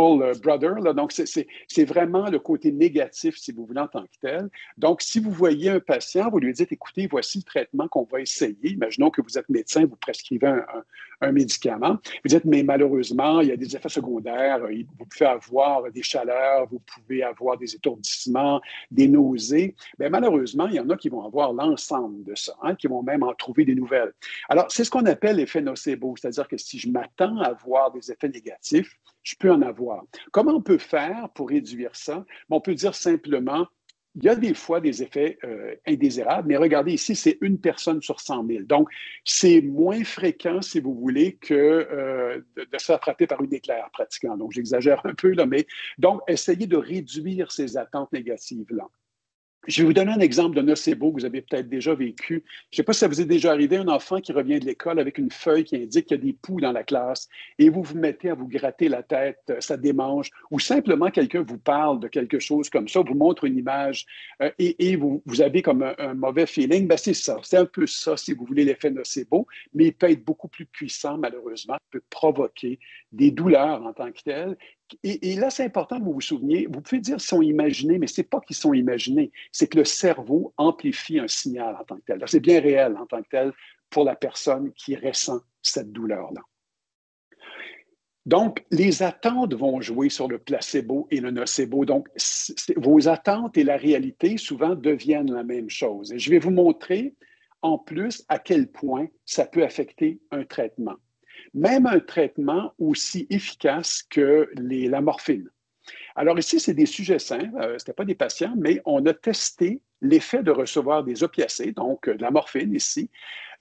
Brother. Là. Donc, c'est vraiment le côté négatif, si vous voulez, en tant que tel. Donc, si vous voyez un patient, vous lui dites, écoutez, voici le traitement qu'on va essayer. Imaginons que vous êtes médecin, vous prescrivez un médicament. Vous dites, mais malheureusement, il y a des effets secondaires. Vous pouvez avoir des chaleurs, vous pouvez avoir des étourdissements, des nausées. Bien, malheureusement, il y en a qui vont avoir l'ensemble de ça, hein, qui vont même en trouver des nouvelles. Alors, c'est ce qu'on appelle l'effet nocebo, c'est-à-dire que si je m'attends à avoir des effets négatifs, je peux en avoir. Comment on peut faire pour réduire ça? On peut dire simplement, il y a des fois des effets indésirables, mais regardez ici, c'est une personne sur 100 000. Donc, c'est moins fréquent, si vous voulez, que de se faire frapper par une éclair pratiquement. Donc, j'exagère un peu, là, mais donc, essayez de réduire ces attentes négatives-là. Je vais vous donner un exemple de nocebo que vous avez peut-être déjà vécu. Je ne sais pas si ça vous est déjà arrivé, un enfant qui revient de l'école avec une feuille qui indique qu'il y a des poux dans la classe et vous vous mettez à vous gratter la tête, ça démange, ou simplement quelqu'un vous parle de quelque chose comme ça, vous montre une image et vous avez comme un mauvais feeling. Ben, c'est ça, c'est un peu ça, si vous voulez, l'effet nocebo, mais il peut être beaucoup plus puissant, malheureusement. Il peut provoquer des douleurs en tant que telles. Et là, c'est important que vous vous souveniez, vous pouvez dire qu'ils sont imaginés, mais ce n'est pas qu'ils sont imaginés, c'est que le cerveau amplifie un signal en tant que tel. C'est bien réel en tant que tel pour la personne qui ressent cette douleur-là. Donc, les attentes vont jouer sur le placebo et le nocebo. Donc, vos attentes et la réalité souvent deviennent la même chose. Et je vais vous montrer en plus à quel point ça peut affecter un traitement. Même un traitement aussi efficace que la morphine. Alors ici, c'est des sujets sains, ce n'étaient pas des patients, mais on a testé l'effet de recevoir des opiacés, donc de la morphine ici,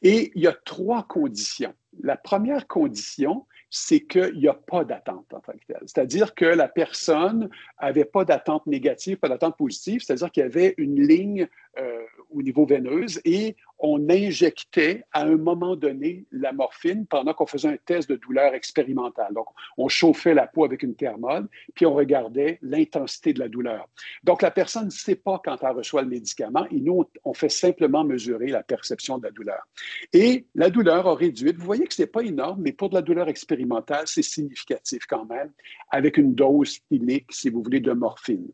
et il y a 3 conditions. La première condition, c'est qu'il n'y a pas d'attente en tant que telle. C'est-à-dire que la personne n'avait pas d'attente négative, pas d'attente positive, c'est-à-dire qu'il y avait une ligne au niveau veineuse et on injectait à un moment donné la morphine pendant qu'on faisait un test de douleur expérimental. Donc, on chauffait la peau avec une thermode, puis on regardait l'intensité de la douleur. Donc, la personne ne sait pas quand elle reçoit le médicament et nous, on fait simplement mesurer la perception de la douleur. Et la douleur a réduit. Vous voyez que ce n'est pas énorme, mais pour de la douleur expérimentale, c'est significatif quand même, avec une dose clinique, si vous voulez, de morphine.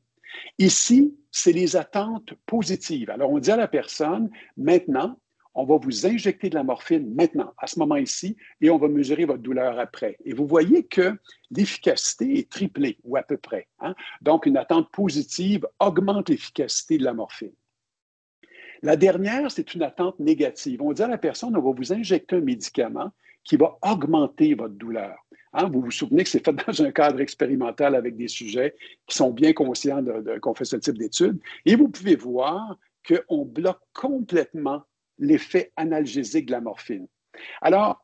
Ici, c'est les attentes positives. Alors, on dit à la personne, maintenant, on va vous injecter de la morphine maintenant, à ce moment ici, et on va mesurer votre douleur après. Et vous voyez que l'efficacité est triplée, ou à peu près. Hein? Donc, une attente positive augmente l'efficacité de la morphine. La dernière, c'est une attente négative. On dit à la personne, on va vous injecter un médicament qui va augmenter votre douleur. Hein, vous vous souvenez que c'est fait dans un cadre expérimental avec des sujets qui sont bien conscients qu'on fait ce type d'études. Et vous pouvez voir qu'on bloque complètement l'effet analgésique de la morphine. Alors,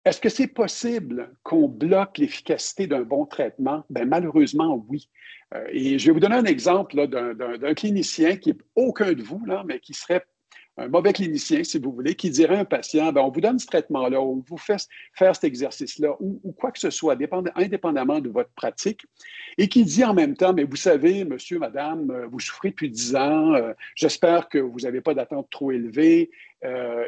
Est-ce que c'est possible qu'on bloque l'efficacité d'un bon traitement? Bien, malheureusement, oui. Et je vais vous donner un exemple d'un clinicien qui n'est aucun de vous, là, mais qui serait un mauvais clinicien, si vous voulez, qui dirait à un patient, bien, on vous donne ce traitement-là, on vous fait faire cet exercice-là, ou quoi que ce soit, indépendamment de votre pratique, et qui dit en même temps, mais vous savez, monsieur, madame, vous souffrez depuis 10 ans, j'espère que vous n'avez pas d'attente trop élevée,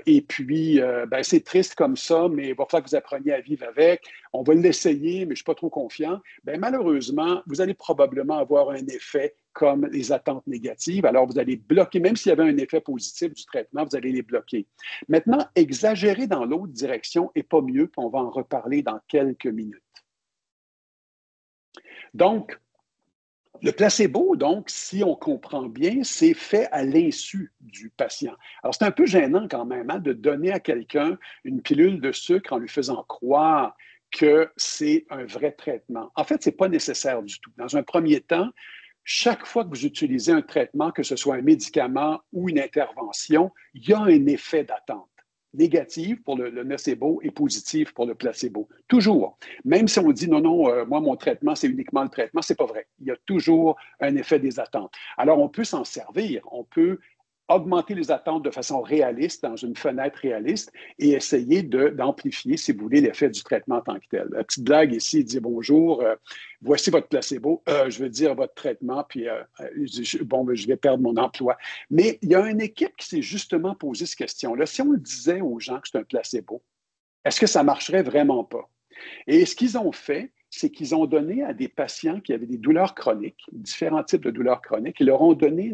et puis, ben, c'est triste comme ça, mais il va falloir que vous appreniez à vivre avec. On va l'essayer, mais je ne suis pas trop confiant. Bien, malheureusement, vous allez probablement avoir un effet comme les attentes négatives. Alors, vous allez bloquer, même s'il y avait un effet positif du traitement, vous allez les bloquer. Maintenant, exagérer dans l'autre direction n'est pas mieux, puis on va en reparler dans quelques minutes. Donc, le placebo, donc, si on comprend bien, c'est fait à l'insu du patient. Alors, c'est un peu gênant quand même de donner à quelqu'un une pilule de sucre en lui faisant croire que c'est un vrai traitement. En fait, ce n'est pas nécessaire du tout. Dans un premier temps, chaque fois que vous utilisez un traitement, que ce soit un médicament ou une intervention, il y a un effet d'attente. Négative pour le nocebo et positive pour le placebo. Toujours. Même si on dit non, non, moi, mon traitement, c'est uniquement le traitement, c'est pas vrai. Il y a toujours un effet des attentes. Alors, on peut s'en servir. On peut augmenter les attentes de façon réaliste, dans une fenêtre réaliste, et essayer d'amplifier, si vous voulez, l'effet du traitement en tant que tel. La petite blague ici dit bonjour, voici votre placebo, je veux dire votre traitement, puis je vais perdre mon emploi. Mais il y a une équipe qui s'est justement posé cette question-là. Si on le disait aux gens que c'est un placebo, est-ce que ça marcherait vraiment pas? Et ce qu'ils ont fait, c'est qu'ils ont donné à des patients qui avaient des douleurs chroniques, différents types de douleurs chroniques, ils leur ont donné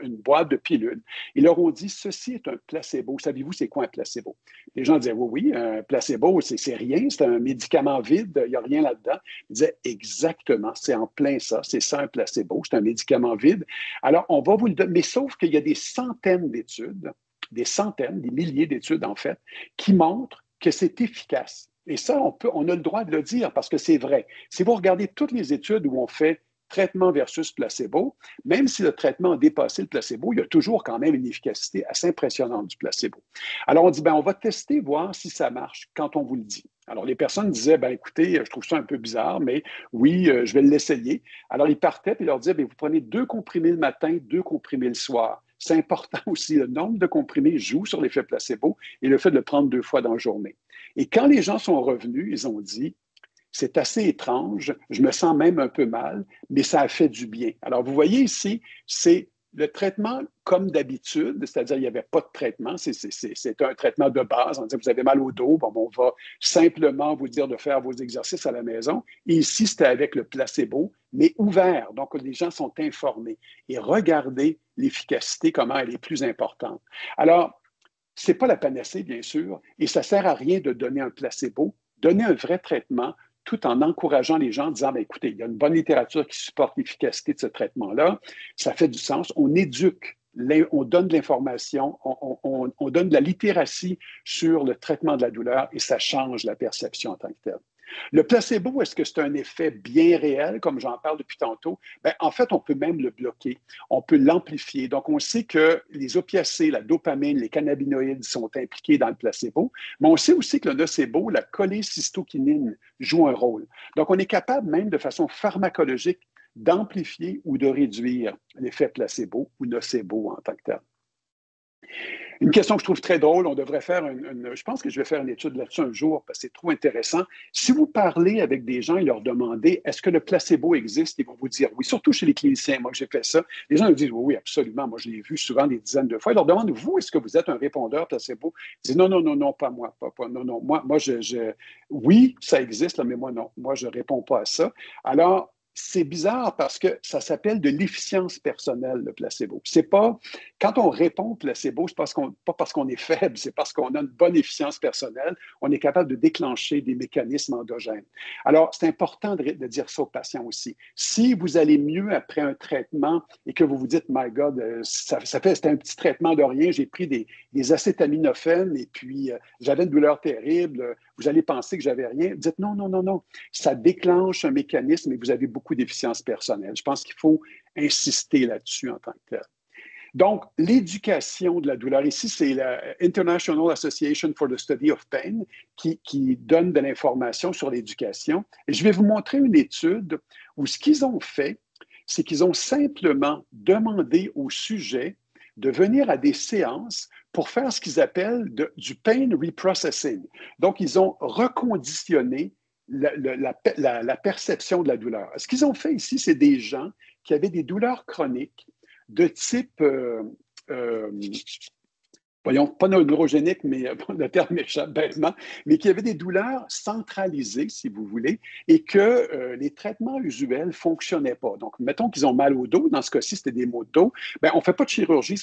une boîte de pilules. Ils leur ont dit, ceci est un placebo. Savez-vous c'est quoi un placebo? Les gens disaient, oui, oui, un placebo, c'est rien, c'est un médicament vide, il n'y a rien là-dedans. Ils disaient, exactement, c'est en plein ça, c'est ça un placebo, c'est un médicament vide. Alors, on va vous le donner, mais sauf qu'il y a des centaines d'études, des centaines, des milliers d'études en fait, qui montrent que c'est efficace. Et ça, on a le droit de le dire parce que c'est vrai. Si vous regardez toutes les études où on fait traitement versus placebo, même si le traitement a dépassé le placebo, il y a toujours quand même une efficacité assez impressionnante du placebo. Alors, on dit, ben, on va tester, voir si ça marche quand on vous le dit. Alors, les personnes disaient, ben, écoutez, je trouve ça un peu bizarre, mais oui, je vais l'essayer. Alors, ils partaient et ils leur disaient, ben, vous prenez 2 comprimés le matin, 2 comprimés le soir. C'est important aussi, le nombre de comprimés joue sur l'effet placebo et le fait de le prendre 2 fois dans la journée. Et quand les gens sont revenus, ils ont dit, c'est assez étrange, je me sens même un peu mal, mais ça a fait du bien. Alors, vous voyez ici, c'est le traitement comme d'habitude, c'est-à-dire il n'y avait pas de traitement, c'est un traitement de base. On dit, vous avez mal au dos, bon, on va simplement vous dire de faire vos exercices à la maison. Et ici, c'était avec le placebo, mais ouvert. Donc, les gens sont informés. Et regardez l'efficacité, comment elle est plus importante. Alors, ce n'est pas la panacée, bien sûr, et ça ne sert à rien de donner un placebo. Donner un vrai traitement, tout en encourageant les gens en disant, bien, écoutez, il y a une bonne littérature qui supporte l'efficacité de ce traitement-là, ça fait du sens, on éduque, on donne de l'information, on donne de la littératie sur le traitement de la douleur et ça change la perception en tant que telle. Le placebo, est-ce que c'est un effet bien réel, comme j'en parle depuis tantôt? Bien, en fait, on peut même le bloquer, on peut l'amplifier. Donc, on sait que les opiacés, la dopamine, les cannabinoïdes sont impliqués dans le placebo, mais on sait aussi que le nocebo, la cholécystokinine, joue un rôle. Donc, on est capable même de façon pharmacologique d'amplifier ou de réduire l'effet placebo ou nocebo en tant que tel. Une question que je trouve très drôle, on devrait faire je pense que je vais faire une étude là-dessus un jour parce que c'est trop intéressant. Si vous parlez avec des gens et leur demandez est-ce que le placebo existe, ils vont vous dire oui, surtout chez les cliniciens. Moi, j'ai fait ça. Les gens nous disent oui, oui, absolument. Moi, je l'ai vu souvent des dizaines de fois. Ils leur demandent vous, est-ce que vous êtes un répondeur placebo? Ils disent non, non, non, non, pas moi. Non, non. Moi oui, ça existe, là, mais moi, non. Moi, je ne réponds pas à ça. Alors, c'est bizarre parce que ça s'appelle de l'efficience personnelle, le placebo. C'est pas, quand on répond placebo, c'est pas parce qu'on est faible, c'est parce qu'on a une bonne efficience personnelle. On est capable de déclencher des mécanismes endogènes. Alors, c'est important de dire ça aux patients aussi. Si vous allez mieux après un traitement et que vous vous dites, my God, c'était un petit traitement de rien, j'ai pris des acétaminophènes et puis j'avais une douleur terrible, vous allez penser que j'avais rien. Dites non, non, non, non. Ça déclenche un mécanisme et vous avez beaucoup d'efficience personnelle. Je pense qu'il faut insister là-dessus en tant que tel. Donc, l'éducation de la douleur, ici, c'est la International Association for the Study of Pain qui donne de l'information sur l'éducation. Et je vais vous montrer une étude où ce qu'ils ont fait, c'est qu'ils ont simplement demandé aux sujets de venir à des séances pour faire ce qu'ils appellent du pain reprocessing. Donc, ils ont reconditionné la perception de la douleur. Ce qu'ils ont fait ici, c'est des gens qui avaient des douleurs chroniques de type, voyons, pas neurogénique, mais le terme m'échappe bêtement, mais qui avaient des douleurs centralisées, si vous voulez, et que les traitements usuels ne fonctionnaient pas. Donc, mettons qu'ils ont mal au dos, dans ce cas-ci, c'était des maux de dos, bien, on ne fait pas de chirurgie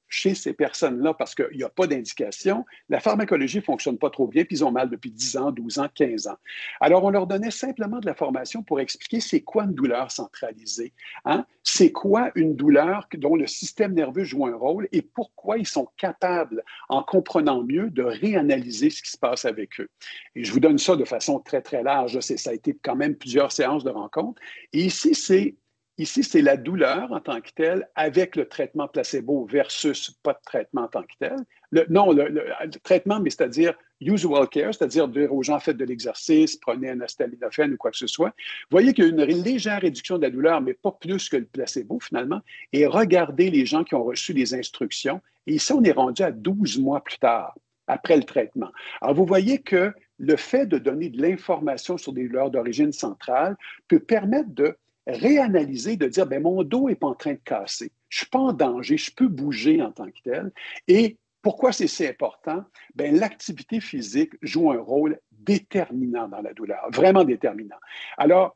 chez ces personnes-là parce qu'il n'y a pas d'indication. La pharmacologie ne fonctionne pas trop bien, puis ils ont mal depuis 10 ans, 12 ans, 15 ans. Alors, on leur donnait simplement de la formation pour expliquer c'est quoi une douleur centralisée, hein? C'est quoi une douleur dont le système nerveux joue un rôle et pourquoi ils sont capables, en comprenant mieux, de réanalyser ce qui se passe avec eux. Et je vous donne ça de façon très, très large. Ça a été quand même plusieurs séances de rencontres. Et ici, c'est la douleur en tant que telle avec le traitement placebo versus pas de traitement en tant que tel. Le traitement, mais c'est-à-dire usual care, c'est-à-dire dire aux gens faites de l'exercice, prenez un acétaminophène ou quoi que ce soit. Vous voyez qu'il y a une légère réduction de la douleur, mais pas plus que le placebo finalement. Et regardez les gens qui ont reçu des instructions. Et ici, on est rendu à 12 mois plus tard, après le traitement. Alors, vous voyez que le fait de donner de l'information sur des douleurs d'origine centrale peut permettre de réanalyser, de dire, bien, mon dos n'est pas en train de casser. Je ne suis pas en danger, je peux bouger en tant que tel. Et pourquoi c'est si important? Bien, l'activité physique joue un rôle déterminant dans la douleur, vraiment déterminant. Alors,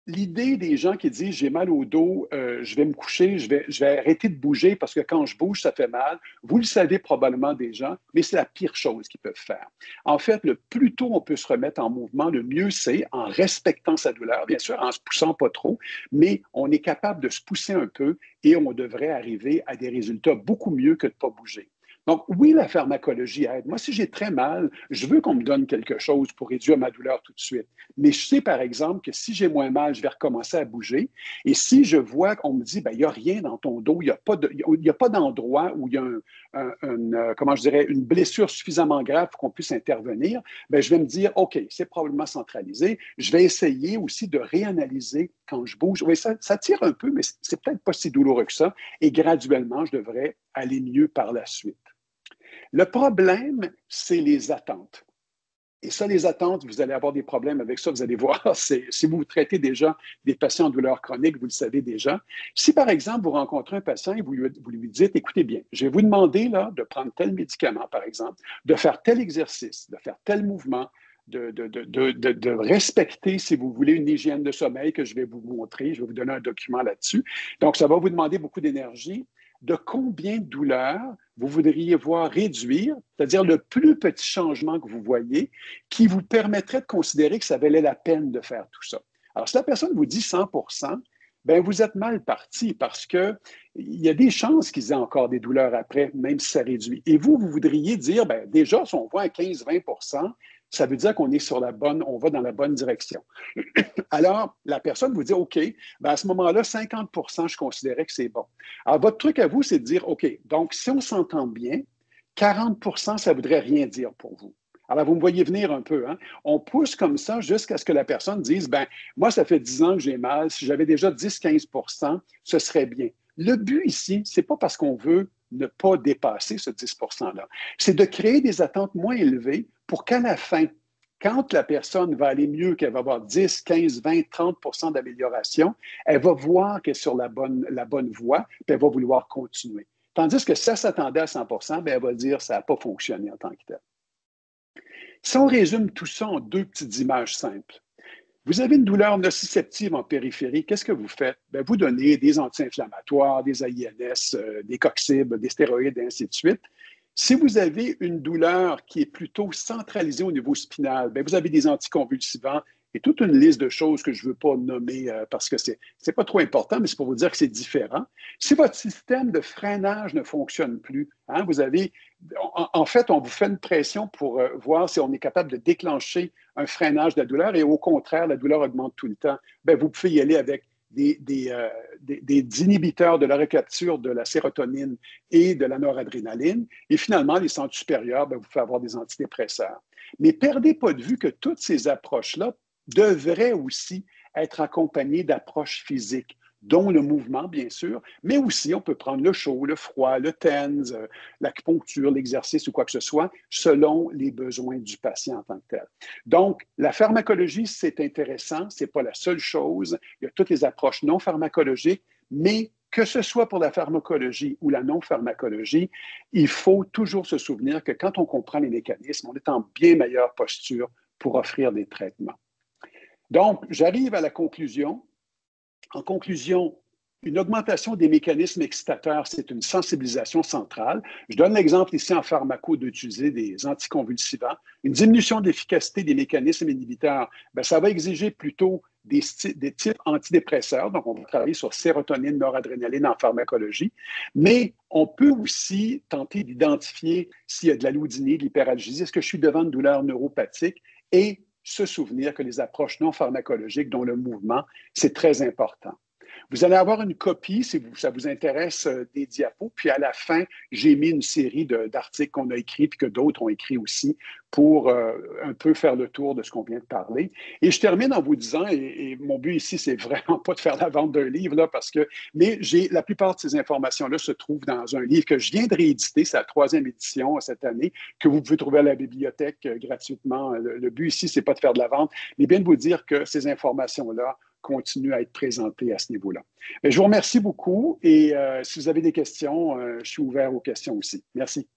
l'idée des gens qui disent j'ai mal au dos, je vais me coucher, je vais arrêter de bouger parce que quand je bouge, ça fait mal. Vous le savez probablement déjà, mais c'est la pire chose qu'ils peuvent faire. En fait, le plus tôt on peut se remettre en mouvement, le mieux c'est en respectant sa douleur, bien sûr, en se poussant pas trop, mais on est capable de se pousser un peu et on devrait arriver à des résultats beaucoup mieux que de ne pas bouger. Donc, oui, la pharmacologie aide. Moi, si j'ai très mal, je veux qu'on me donne quelque chose pour réduire ma douleur tout de suite. Mais je sais, par exemple, que si j'ai moins mal, je vais recommencer à bouger. Et si je vois qu'on me dit, ben, il n'y a rien dans ton dos, il n'y a pas d'endroit où il y a comment je dirais, une blessure suffisamment grave pour qu'on puisse intervenir, ben, je vais me dire, OK, c'est probablement centralisé. Je vais essayer aussi de réanalyser quand je bouge. Oui, ça tire un peu, mais c'est peut-être pas si douloureux que ça. Et graduellement, je devrais aller mieux par la suite. Le problème, c'est les attentes. Et ça, les attentes, vous allez avoir des problèmes avec ça, vous allez voir. Si vous traitez déjà des patients en douleur chronique, vous le savez déjà. Si, par exemple, vous rencontrez un patient et vous lui dites, écoutez bien, je vais vous demander là, de prendre tel médicament, par exemple, de faire tel exercice, de faire tel mouvement, de respecter, si vous voulez, une hygiène de sommeil que je vais vous montrer. Je vais vous donner un document là-dessus. Donc, ça va vous demander beaucoup d'énergie. De combien de douleurs vous voudriez voir réduire, c'est-à-dire le plus petit changement que vous voyez, qui vous permettrait de considérer que ça valait la peine de faire tout ça. Alors, si la personne vous dit 100 bien, vous êtes mal parti parce qu'il y a des chances qu'ils aient encore des douleurs après, même si ça réduit. Et vous voudriez dire, bien, déjà, si on voit à 15-20 ça veut dire qu'on est on va dans la bonne direction. Alors, la personne vous dit, OK, bien à ce moment-là, 50 je considérais que c'est bon. Alors, votre truc à vous, c'est de dire, OK, donc si on s'entend bien, 40 ça ne voudrait rien dire pour vous. Alors, vous me voyez venir un peu, hein? On pousse comme ça jusqu'à ce que la personne dise, ben moi, ça fait 10 ans que j'ai mal. Si j'avais déjà 10-15 ce serait bien. Le but ici, ce n'est pas parce qu'on veut ne pas dépasser ce 10 %-là. C'est de créer des attentes moins élevées pour qu'à la fin, quand la personne va aller mieux, qu'elle va avoir 10, 15, 20, 30 d'amélioration, elle va voir qu'elle est sur la bonne voie, puis elle va vouloir continuer. Tandis que si elle s'attendait à 100 bien, elle va dire ça n'a pas fonctionné en tant que tel. Si on résume tout ça en deux petites images simples, vous avez une douleur nociceptive en périphérie, qu'est-ce que vous faites? Bien, vous donnez des anti-inflammatoires, des AINS, des coxibes, des stéroïdes, et ainsi de suite. Si vous avez une douleur qui est plutôt centralisée au niveau spinal, bien, vous avez des anticonvulsivants et toute une liste de choses que je ne veux pas nommer parce que ce n'est pas trop important, mais c'est pour vous dire que c'est différent. Si votre système de freinage ne fonctionne plus, hein, en fait, on vous fait une pression pour voir si on est capable de déclencher un freinage de la douleur et au contraire, la douleur augmente tout le temps, bien, vous pouvez y aller avec des inhibiteurs de la recapture de la sérotonine et de la noradrénaline. Et finalement, les centres supérieurs, vous pouvez avoir des antidépresseurs. Mais perdez pas de vue que toutes ces approches-là devraient aussi être accompagnées d'approches physiques, dont le mouvement, bien sûr, mais aussi on peut prendre le chaud, le froid, le TENS, l'acupuncture, l'exercice ou quoi que ce soit, selon les besoins du patient en tant que tel. Donc, la pharmacologie, c'est intéressant, ce n'est pas la seule chose. Il y a toutes les approches non pharmacologiques, mais que ce soit pour la pharmacologie ou la non-pharmacologie, il faut toujours se souvenir que quand on comprend les mécanismes, on est en bien meilleure posture pour offrir des traitements. Donc, j'arrive à la conclusion. En conclusion, une augmentation des mécanismes excitateurs, c'est une sensibilisation centrale. Je donne l'exemple ici en pharmaco d'utiliser des anticonvulsivants. Une diminution de l'efficacité des mécanismes inhibiteurs, ça va exiger plutôt des types antidépresseurs. Donc, on va travailler sur sérotonine, noradrénaline en pharmacologie. Mais on peut aussi tenter d'identifier s'il y a de l'allodynie, de l'hyperalgésie. Est-ce que je suis devant une douleur neuropathique? Et se souvenir que les approches non pharmacologiques, dont le mouvement, c'est très important. Vous allez avoir une copie, si ça vous intéresse, des diapos. Puis à la fin, j'ai mis une série d'articles qu'on a écrits puis que d'autres ont écrits aussi pour un peu faire le tour de ce qu'on vient de parler. Et je termine en vous disant, et mon but ici, c'est vraiment pas de faire la vente d'un livre, là, mais la plupart de ces informations-là se trouvent dans un livre que je viens de rééditer, c'est la 3e édition cette année, que vous pouvez trouver à la bibliothèque gratuitement. Le but ici, c'est pas de faire de la vente, mais bien de vous dire que ces informations-là continue à être présenté à ce niveau-là. Mais je vous remercie beaucoup et si vous avez des questions, je suis ouvert aux questions aussi. Merci.